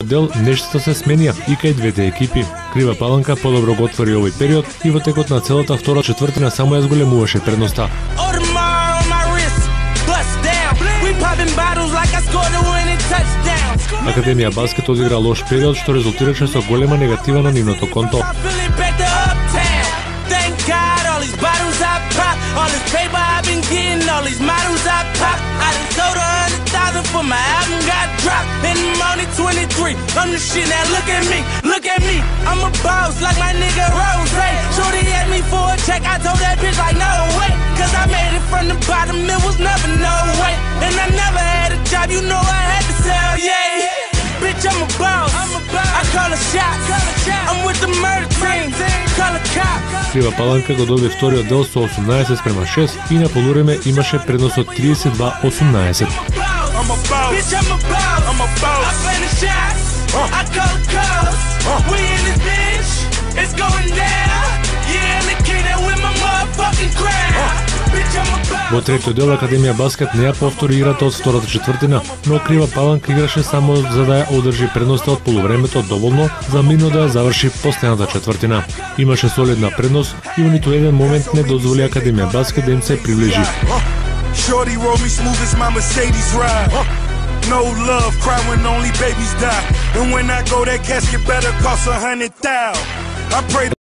дел нештата се сменија и кај двете екипи. Крива Паланка подобро го отвори овој период и во текот на целата втора четвртина само ја зголемуваше предноста. Академија Баскет одигра лош период што резултираше со голема негатива на нивното конто. Крива Паланка го доби вториот дел со 18:6 и на полувреме имаше предност од 32-18. Во третиот дел Академија Баскет не ја повтори играта од втората четвртина, но Крива Паланка играше само за да ја одржи предноста од полувремето доволно за мирно да ја заврши последната четвртина. Имаше солидна предност и во ниту еден момент не дозволи Академија Баскет да им се приближи. No love, cry when only babies die. And when I go, that casket better cost $100,000. I pray